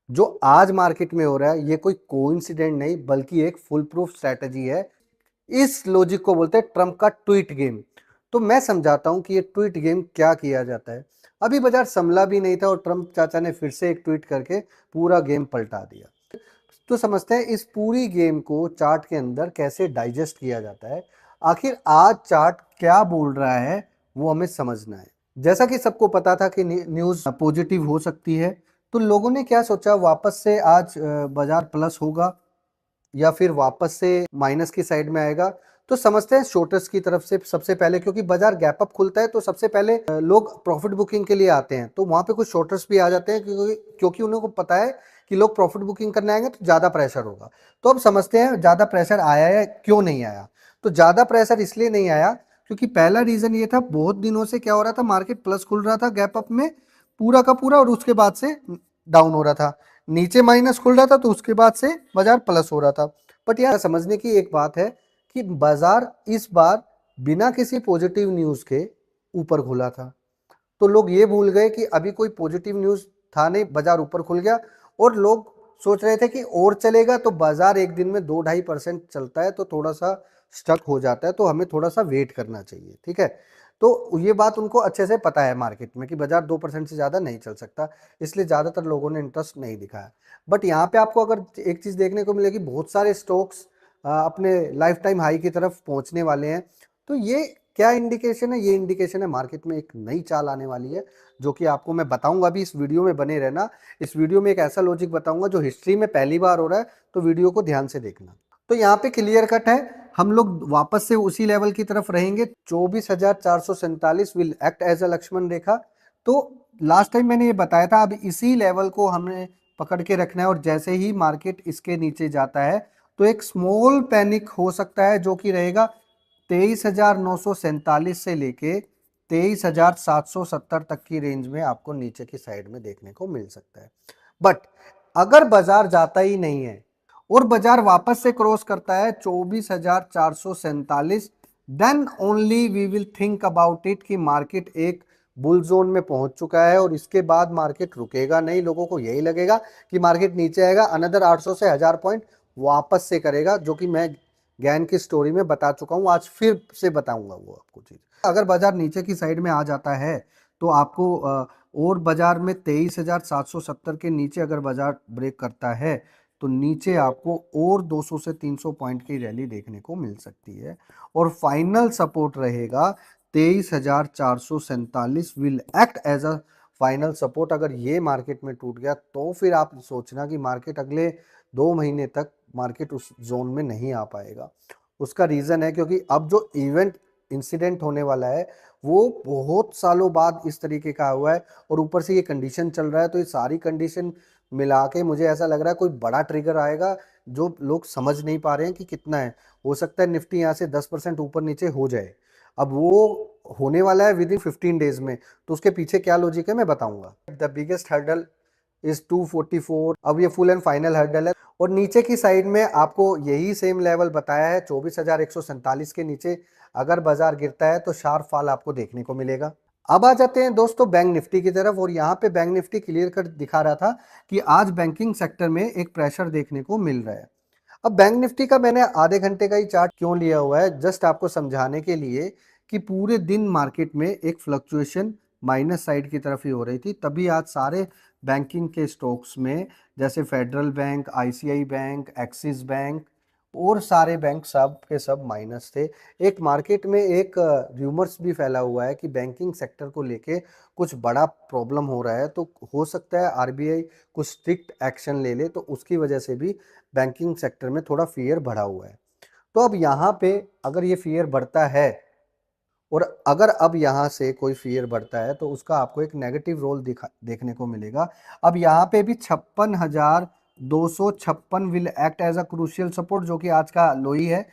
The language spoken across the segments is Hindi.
जो आज मार्केट में हो रहा है ये कोई कोइंसिडेंट नहीं बल्कि एक फुल प्रूफ स्ट्रैटेजी है। इस लॉजिक को बोलते हैं ट्रम्प का ट्वीट गेम। तो मैं समझाता हूं कि ये ट्वीट गेम क्या किया जाता है। अभी बाजार संभला भी नहीं था और ट्रम्प चाचा ने फिर से एक ट्वीट करके पूरा गेम पलटा दिया। तो समझते हैं इस पूरी गेम को चार्ट के अंदर कैसे डाइजेस्ट किया जाता है। आखिर आज चार्ट क्या बोल रहा है वो हमें समझना है। जैसा कि सबको पता था कि न्यूज पॉजिटिव हो सकती है, तो लोगों ने क्या सोचा, वापस से आज बाजार प्लस होगा या फिर वापस से माइनस की साइड में आएगा। तो समझते हैं शॉर्टर्स की तरफ से सबसे पहले, क्योंकि बाजार गैप अप खुलता है तो सबसे पहले लोग प्रॉफिट बुकिंग के लिए आते हैं, तो वहां पे कुछ शॉर्टर्स भी आ जाते हैं क्योंकि उन्हें को पता है कि लोग प्रॉफिट बुकिंग करने आएंगे तो ज्यादा प्रेशर होगा। तो अब समझते हैं ज्यादा प्रेशर आया है क्यों नहीं आया। तो ज्यादा प्रेशर इसलिए नहीं आया क्योंकि पहला रीजन ये था, बहुत दिनों से क्या हो रहा था, मार्केट प्लस खुल रहा था गैप अप में पूरा का पूरा और उसके बाद से डाउन हो रहा था, नीचे माइनस खुल रहा था तो उसके बाद से बाजार प्लस हो रहा था। बट यार समझने की एक बात है कि बाजार इस बार बिना किसी पॉजिटिव न्यूज के ऊपर खुला था। तो लोग ये भूल गए कि अभी कोई पॉजिटिव न्यूज था नहीं, बाजार ऊपर खुल गया और लोग सोच रहे थे कि और चलेगा। तो बाजार एक दिन में 2-2.5% चलता है तो थोड़ा सा स्टक हो जाता है, तो हमें थोड़ा सा वेट करना चाहिए, ठीक है। तो ये बात उनको अच्छे से पता है मार्केट में कि बाजार 2% से ज्यादा नहीं चल सकता, इसलिए ज्यादातर लोगों ने इंटरेस्ट नहीं दिखाया। बट यहाँ पे आपको अगर एक चीज देखने को मिलेगी, बहुत सारे स्टॉक्स अपने लाइफ टाइम हाई की तरफ पहुंचने वाले हैं। तो ये क्या इंडिकेशन है? ये इंडिकेशन है मार्केट में एक नई चाल आने वाली है, जो कि आपको मैं बताऊंगा। अभी इस वीडियो में बने रहना। इस वीडियो में एक ऐसा लॉजिक बताऊंगा जो हिस्ट्री में पहली बार हो रहा है, तो वीडियो को ध्यान से देखना। तो यहाँ पे क्लियर कट है, हम लोग वापस से उसी लेवल की तरफ रहेंगे। 24,447 will act as a Lakshman Rekha. तो लास्ट टाइम मैंने ये बताया था, अब इसी लेवल को हमने पकड़ के रखना है और जैसे ही मार्केट इसके नीचे जाता है तो एक स्मॉल पैनिक हो सकता है, जो कि रहेगा 23,947 से लेके 23,770 तक की रेंज में आपको नीचे की साइड में देखने को मिल सकता है। बट अगर बाजार जाता ही नहीं है और बाजार वापस से क्रॉस करता है 24,447, then only we will think about it कि मार्केट एक बुल जोन में पहुंच चुका है और इसके बाद मार्केट रुकेगा नहीं। लोगों को यही लगेगा कि मार्केट नीचे आएगा, अनदर 800 से 1000 पॉइंट वापस से करेगा, जो कि मैं ज्ञान की स्टोरी में बता चुका हूं, आज फिर से बताऊंगा वो आपको चीज। अगर बाजार नीचे की साइड में आ जाता है तो आपको और बाजार में 23,770 के नीचे अगर बाजार ब्रेक करता है तो नीचे आपको और 200 से 300 पॉइंट की रैली देखने को मिल सकती है और फाइनल सपोर्ट रहेगा 23,447 will act as a final support. अगर ये मार्केट में टूट गया तो फिर आप सोचना कि मार्केट अगले 2 महीने तक मार्केट उस जोन में नहीं आ पाएगा। उसका रीजन है क्योंकि अब जो इवेंट इंसिडेंट होने वाला है वो बहुत सालों बाद इस तरीके का हुआ है और ऊपर से ये कंडीशन चल रहा है, तो ये सारी कंडीशन मिला के मुझे ऐसा लग रहा है कोई बड़ा ट्रिगर आएगा जो लोग समझ नहीं पा रहे हैं कि कितना है। हो सकता है निफ्टी यहाँ से 10% ऊपर नीचे हो जाए। अब वो होने वाला है विद इन 15 डेज में, तो उसके पीछे क्या लॉजिक है मैं बताऊंगा। द बिगेस्ट हर्डल इज 244, अब ये फुल एंड फाइनल हर्डल है। और नीचे की साइड में आपको यही सेम लेवल बताया है 24,147 के नीचे अगर बाजार गिरता है तो शार्प फॉल आपको देखने को मिलेगा। अब आ जाते हैं दोस्तों बैंक निफ्टी की तरफ, और यहाँ पे बैंक निफ्टी क्लियर कट दिखा रहा था कि आज बैंकिंग सेक्टर में एक प्रेशर देखने को मिल रहा है। अब बैंक निफ्टी का मैंने आधे घंटे का ही चार्ट क्यों लिया हुआ है, जस्ट आपको समझाने के लिए कि पूरे दिन मार्केट में एक फ्लक्चुएशन माइनस साइड की तरफ ही हो रही थी, तभी आज सारे बैंकिंग के स्टॉक्स में जैसे federal bank, ICI bank, axis bank और सारे बैंक सब के सब माइनस थे। एक मार्केट में एक र्यूमर्स भी फैला हुआ है कि बैंकिंग सेक्टर को लेके कुछ बड़ा प्रॉब्लम हो रहा है, तो हो सकता है आरबीआई कुछ स्ट्रिक्ट एक्शन ले ले, तो उसकी वजह से भी बैंकिंग सेक्टर में थोड़ा फियर बढ़ा हुआ है। तो अब यहाँ पे अगर ये फियर बढ़ता है और अगर अब यहाँ से कोई फियर बढ़ता है तो उसका आपको एक नेगेटिव रोल देखने को मिलेगा। अब यहाँ पे भी 56,256 will act as a crucial support, जो कि आज का लो ही है।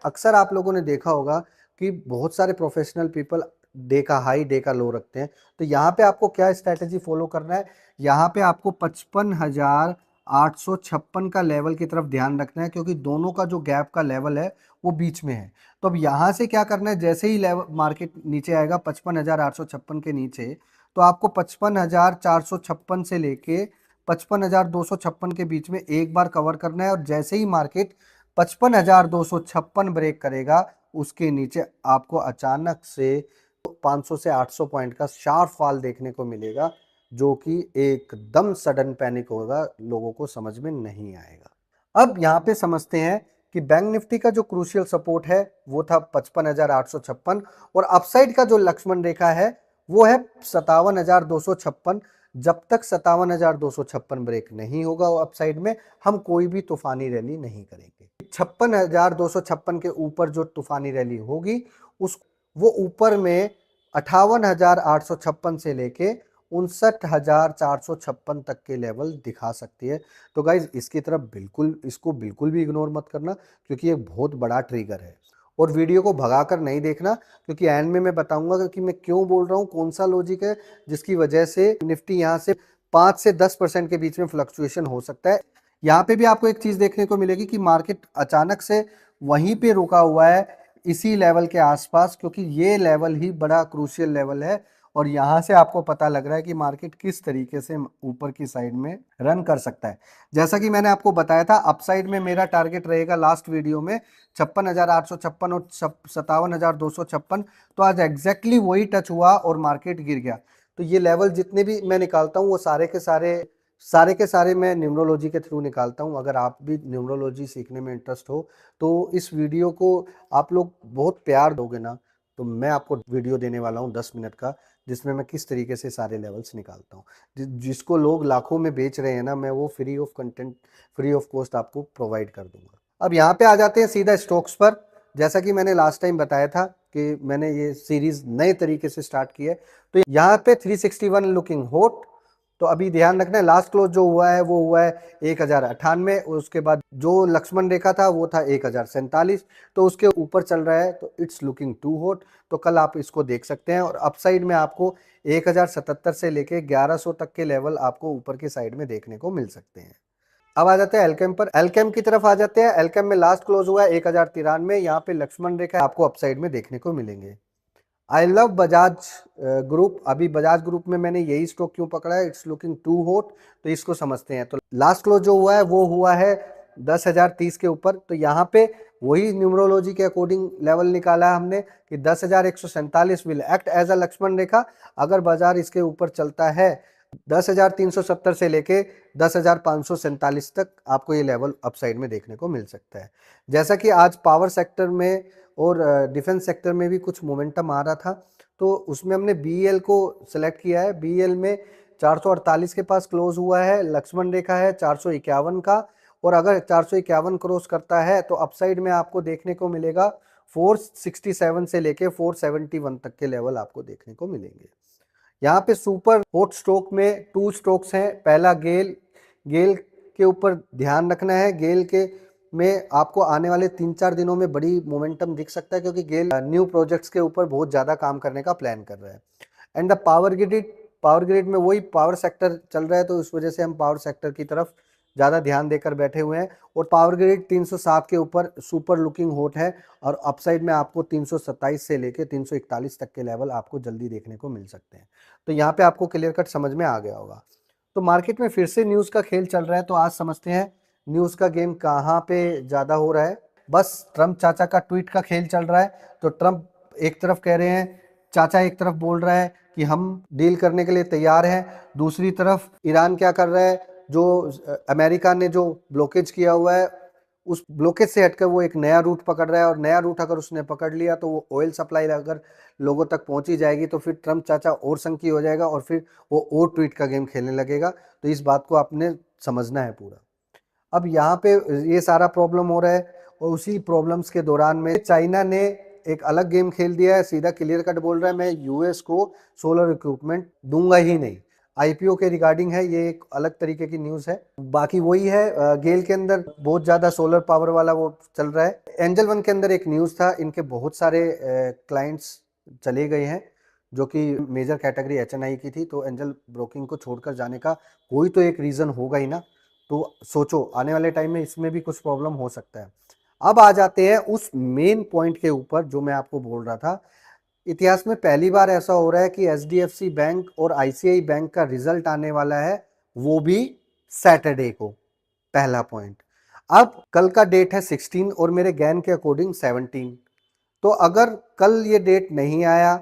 अक्सर आप लोगों ने देखा होगा कि बहुत सारे प्रोफेशनल पीपल डे का हाई डे का लो रखते हैं। तो यहाँ पे आपको क्या स्ट्रैटेजी फॉलो करना है, यहाँ पे आपको 55,856 का लेवल की तरफ ध्यान रखना है, क्योंकि दोनों का जो गैप का लेवल है वो बीच में है। तो अब यहाँ से क्या करना है, जैसे ही लेवल मार्केट नीचे आएगा 55,856 के नीचे, तो आपको 55,456 से लेके 55,256 के बीच में एक बार कवर करना है, और जैसे ही मार्केट 55,256 ब्रेक करेगा उसके नीचे आपको अचानक से 500 से 800 पॉइंट का शार्प फॉल देखने को मिलेगा, जो कि एकदम सडन पैनिक होगा, लोगों को समझ में नहीं आएगा। अब यहाँ पे समझते हैं कि बैंक निफ्टी का जो क्रूशियल सपोर्ट है वो था 55,856, और अपसाइड का जो लक्ष्मण रेखा है वो है 57,256। जब तक 57,256 ब्रेक नहीं होगा अपसाइड में, हम कोई भी तूफानी रैली नहीं करेंगे। 56,256 के ऊपर जो तूफानी रैली होगी उस वो ऊपर में 58,856 से लेके 59,456 तक के लेवल दिखा सकती है। तो गाइज इसको बिल्कुल भी इग्नोर मत करना, क्योंकि ये बहुत बड़ा ट्रिगर है। और वीडियो को भगाकर नहीं देखना, क्योंकि एंड में मैं बताऊंगा कि मैं क्यों बोल रहा हूँ, कौन सा लॉजिक है जिसकी वजह से निफ्टी यहाँ से 5 से 10% के बीच में फ्लक्चुएशन हो सकता है। यहाँ पे भी आपको एक चीज देखने को मिलेगी कि मार्केट अचानक से वहीं पे रुका हुआ है, इसी लेवल के आसपास, क्योंकि ये लेवल ही बड़ा क्रूशियल लेवल है, और यहाँ से आपको पता लग रहा है कि मार्केट किस तरीके से ऊपर की साइड में रन कर सकता है। जैसा कि मैंने आपको बताया था, अपसाइड में मेरा टारगेट रहेगा लास्ट वीडियो में 56,856 और 57,256। तो आज एग्जैक्टली वही टच हुआ और मार्केट गिर गया। तो ये लेवल जितने भी मैं निकालता हूँ वो सारे के सारे मैं न्यूमरोलॉजी के थ्रू निकालता हूँ। अगर आप भी न्यूमरोलॉजी सीखने में इंटरेस्ट हो तो इस वीडियो को आप लोग बहुत प्यार दोगे ना, तो मैं आपको वीडियो देने वाला हूँ 10 मिनट का, जिसमें मैं किस तरीके से सारे लेवल्स निकालता हूँ। जिसको लोग लाखों में बेच रहे हैं ना, मैं वो free of content, free of cost आपको प्रोवाइड कर दूंगा। अब यहाँ पे आ जाते हैं सीधा स्टॉक्स पर। जैसा कि मैंने लास्ट टाइम बताया था कि मैंने ये सीरीज नए तरीके से स्टार्ट की है। तो यहाँ पे 361 लुकिंग हॉट। तो अभी ध्यान रखना है, लास्ट क्लोज जो हुआ है वो हुआ है 1098, उसके बाद जो लक्ष्मण रेखा था वो था 1047, तो उसके ऊपर चल रहा है, तो इट्स लुकिंग टू हॉट। तो कल आप इसको देख सकते हैं, और अपसाइड में आपको 1077 से लेके 1100 तक के लेवल आपको ऊपर की साइड में देखने को मिल सकते हैं। अब आ जाते हैं एल्केम पर। एल्केम की तरफ आ जाते हैं। एल्केम में लास्ट क्लोज हुआ है 1093, यहाँ पे लक्ष्मण रेखा आपको अपसाइड में देखने को मिलेंगे। I love Bajaj group. अभी बजाज ग्रुप में मैंने यही स्टॉक क्यों पकड़ा है, इट्स लुकिंग टू हॉट, तो इसको समझते हैं। तो लास्ट क्लोज जो हुआ है वो हुआ है 10,030 के ऊपर। तो यहाँ पे वही न्यूमरोलॉजी के अकॉर्डिंग लेवल निकाला है हमने कि 10,147 will act as a Lakshman Rekha. अगर बाजार इसके ऊपर चलता है 10,370 से लेके 10,547 तक आपको ये लेवल अपसाइड में देखने को मिल सकता है। जैसा कि आज पावर सेक्टर में और डिफेंस सेक्टर में भी कुछ मोमेंटम आ रहा था, तो उसमें हमने बीएल को सिलेक्ट किया है। बीएल में 448 के पास क्लोज हुआ है, लक्ष्मण रेखा है 451 का, और अगर 451 क्रॉस करता है तो अपसाइड में आपको देखने को मिलेगा 467 से लेके 471 तक के लेवल आपको देखने को मिलेंगे। यहाँ पे सुपर हॉट स्टॉक में 2 स्टॉक्स हैं। पहला गेल। गेल के ऊपर ध्यान रखना है। गेल के में आपको आने वाले 3-4 दिनों में बड़ी मोमेंटम दिख सकता है, क्योंकि गेल न्यू प्रोजेक्ट्स के ऊपर बहुत ज़्यादा काम करने का प्लान कर रहा है। एंड द पावर ग्रिड में वही पावर सेक्टर चल रहा है, तो इस वजह से हम पावर सेक्टर की तरफ ज़्यादा ध्यान देकर बैठे हुए हैं। और पावर ग्रिड 307 के ऊपर सुपर लुकिंग हॉट है, और अपसाइड में आपको 327 से लेके 341 तक के लेवल आपको जल्दी देखने को मिल सकते हैं। तो यहाँ पे आपको क्लियर कट समझ में आ गया होगा। तो मार्केट में फिर से न्यूज़ का खेल चल रहा है, तो आज समझते हैं न्यूज़ का गेम कहाँ पे ज़्यादा हो रहा है। बस ट्रम्प चाचा का ट्वीट का खेल चल रहा है। तो ट्रम्प एक तरफ कह रहे हैं, चाचा एक तरफ बोल रहा है कि हम डील करने के लिए तैयार हैं, दूसरी तरफ ईरान क्या कर रहा है, जो अमेरिका ने जो ब्लॉकेज किया हुआ है उस ब्लॉकेज से हटकर वो एक नया रूट पकड़ रहा है, और नया रूट अगर उसने पकड़ लिया तो वो ऑयल सप्लाई अगर लोगों तक पहुंची जाएगी तो फिर ट्रम्प चाचा और संकी हो जाएगा, और फिर वो और ट्वीट का गेम खेलने लगेगा। तो इस बात को आपने समझना है पूरा। अब यहाँ पे ये सारा प्रॉब्लम हो रहा है, और उसी प्रॉब्लम्स के दौरान में चाइना ने एक अलग गेम खेल दिया है। सीधा क्लियर कट बोल रहा है, मैं यूएस को सोलर इक्विपमेंट दूंगा ही नहीं। आईपीओ के रिगार्डिंग है, ये एक अलग तरीके की न्यूज़ है। बाकी वही है, गेल के अंदर बहुत ज़्यादा सोलर पावर वाला वो चल रहा है। एंजल वन के अंदर एक न्यूज़ था, इनके बहुत सारे क्लाइंट्स चले गए हैं, जो कि मेजर कैटेगरी एचएनआई की थी। तो एंजल ब्रोकिंग को छोड़कर जाने का कोई तो एक रीज़न होगा ही ना। तो सोचो आने वाले टाइम में इसमें भी कुछ प्रॉब्लम हो सकता है। अब आ जाते हैं उस मेन पॉइंट के ऊपर जो मैं आपको बोल रहा था। इतिहास में पहली बार ऐसा हो रहा है कि एचडीएफसी बैंक और आईसीआई बैंक का रिजल्ट आने वाला है, वो भी सैटरडे को, पहला पॉइंट। अब कल का डेट है 16 और मेरे ज्ञान के अकॉर्डिंग 17। तो अगर कल ये डेट नहीं आया,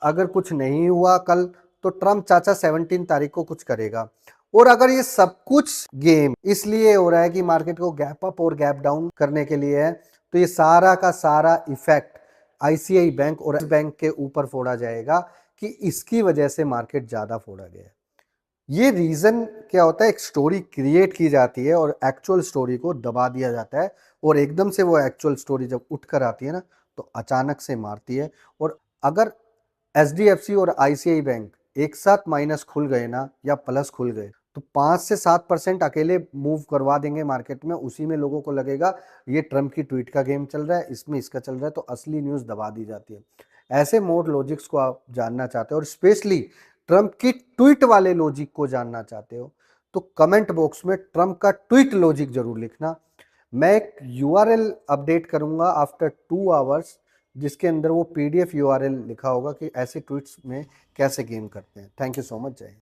अगर कुछ नहीं हुआ कल, तो ट्रम्प चाचा 17 तारीख को कुछ करेगा। और अगर ये सब कुछ गेम इसलिए हो रहा है कि मार्केट को गैप अप और गैप डाउन करने के लिए है, तो ये सारा का सारा इफेक्ट आईसीआई बैंक और बैंक के ऊपर फोड़ा जाएगा कि इसकी वजह से मार्केट ज्यादा फोड़ा गया है। ये रीजन क्या होता है, एक स्टोरी क्रिएट की जाती है और एक्चुअल स्टोरी को दबा दिया जाता है, और एकदम से वो एक्चुअल स्टोरी जब उठ कर आती है ना, तो अचानक से मारती है। और अगर एचडीएफसी और आईसीआई बैंक एक साथ माइनस खुल गए ना, या प्लस खुल गए, तो 5 से 7% अकेले मूव करवा देंगे मार्केट में। उसी में लोगों को लगेगा ये ट्रम्प की ट्वीट का गेम चल रहा है, इसमें इसका चल रहा है, तो असली न्यूज दबा दी जाती है। ऐसे मोर लॉजिक्स को आप जानना चाहते हो और स्पेशली ट्रम्प की ट्वीट वाले लॉजिक को जानना चाहते हो, तो कमेंट बॉक्स में ट्रम्प का ट्वीट लॉजिक जरूर लिखना। मैं एक यूआरएल अपडेट करूंगा आफ्टर 2 आवर्स, जिसके अंदर वो पीडीएफ यूआरएल लिखा होगा कि ऐसे ट्वीट्स में कैसे गेम करते हैं। थैंक यू सो मच, जय हिंद।